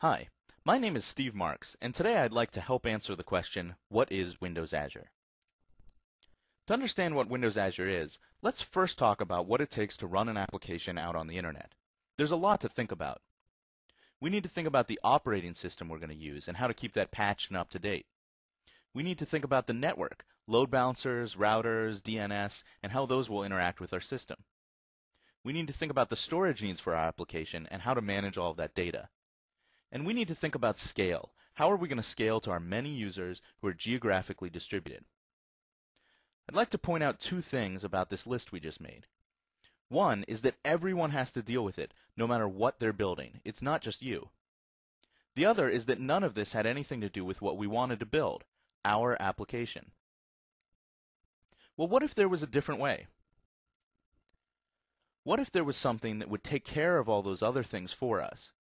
Hi, my name is Steve Marx, and today I'd like to help answer the question, what is Windows Azure? To understand what Windows Azure is, let's first talk about what it takes to run an application out on the internet. There's a lot to think about. We need to think about the operating system we're going to use and how to keep that patched and up to date. We need to think about the network, load balancers, routers, DNS, and how those will interact with our system. We need to think about the storage needs for our application and how to manage all of that data. And we need to think about scale. How are we going to scale to our many users who are geographically distributed? I'd like to point out two things about this list we just made. One is that everyone has to deal with it, no matter what they're building. It's not just you. The other is that none of this had anything to do with what we wanted to build, our application. Well, what if there was a different way? What if there was something that would take care of all those other things for us?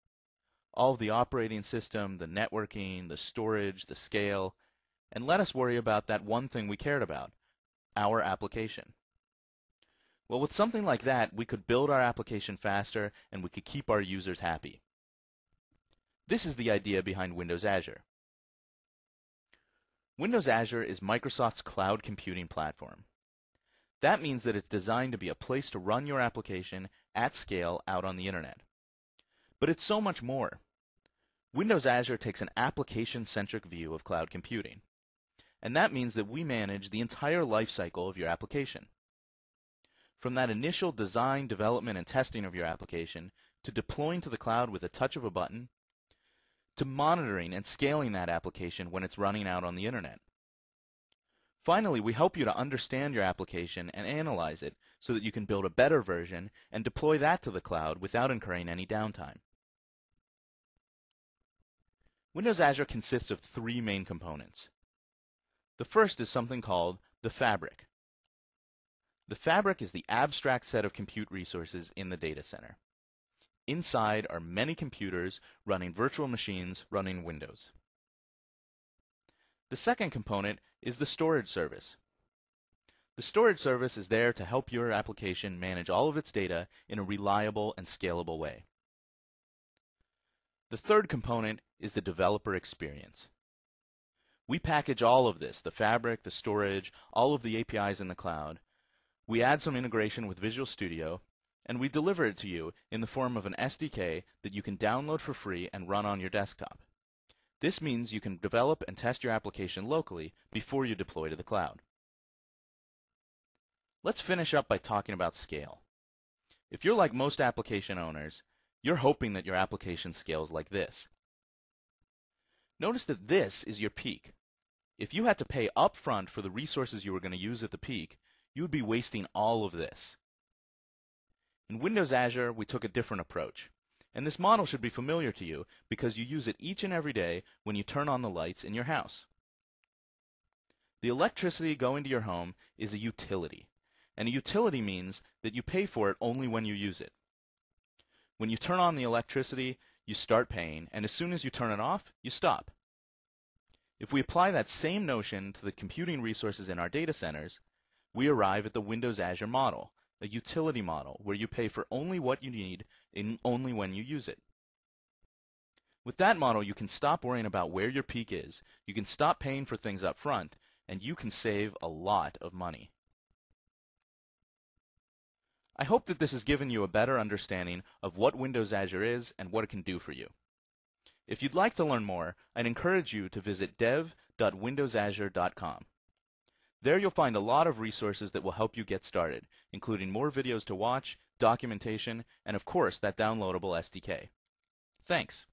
All of the operating system, the networking, the storage, the scale, and let us worry about that one thing we cared about, our application. Well, with something like that, we could build our application faster and we could keep our users happy. This is the idea behind Windows Azure. Windows Azure is Microsoft's cloud computing platform. That means that it's designed to be a place to run your application at scale out on the internet. But it's so much more. Windows Azure takes an application-centric view of cloud computing. And that means that we manage the entire life cycle of your application. From that initial design, development, and testing of your application, to deploying to the cloud with a touch of a button, to monitoring and scaling that application when it's running out on the internet. Finally, we help you to understand your application and analyze it so that you can build a better version and deploy that to the cloud without incurring any downtime. Windows Azure consists of three main components. The first is something called the fabric. The fabric is the abstract set of compute resources in the data center. Inside are many computers running virtual machines running Windows. The second component is the storage service. The storage service is there to help your application manage all of its data in a reliable and scalable way. The third component is the developer experience. We package all of this, the fabric, the storage, all of the APIs in the cloud. We add some integration with Visual Studio, and we deliver it to you in the form of an SDK that you can download for free and run on your desktop. This means you can develop and test your application locally before you deploy to the cloud. Let's finish up by talking about scale. If you're like most application owners, you're hoping that your application scales like this. Notice that this is your peak. If you had to pay upfront for the resources you were going to use at the peak, you would be wasting all of this. In Windows Azure, we took a different approach. And this model should be familiar to you because you use it each and every day when you turn on the lights in your house. The electricity going to your home is a utility. And a utility means that you pay for it only when you use it. When you turn on the electricity, you start paying, and as soon as you turn it off, you stop. If we apply that same notion to the computing resources in our data centers, we arrive at the Windows Azure model, a utility model where you pay for only what you need and only when you use it. With that model, you can stop worrying about where your peak is, you can stop paying for things up front, and you can save a lot of money. I hope that this has given you a better understanding of what Windows Azure is and what it can do for you. If you'd like to learn more, I'd encourage you to visit dev.windowsazure.com. There you'll find a lot of resources that will help you get started, including more videos to watch, documentation, and of course that downloadable SDK. Thanks.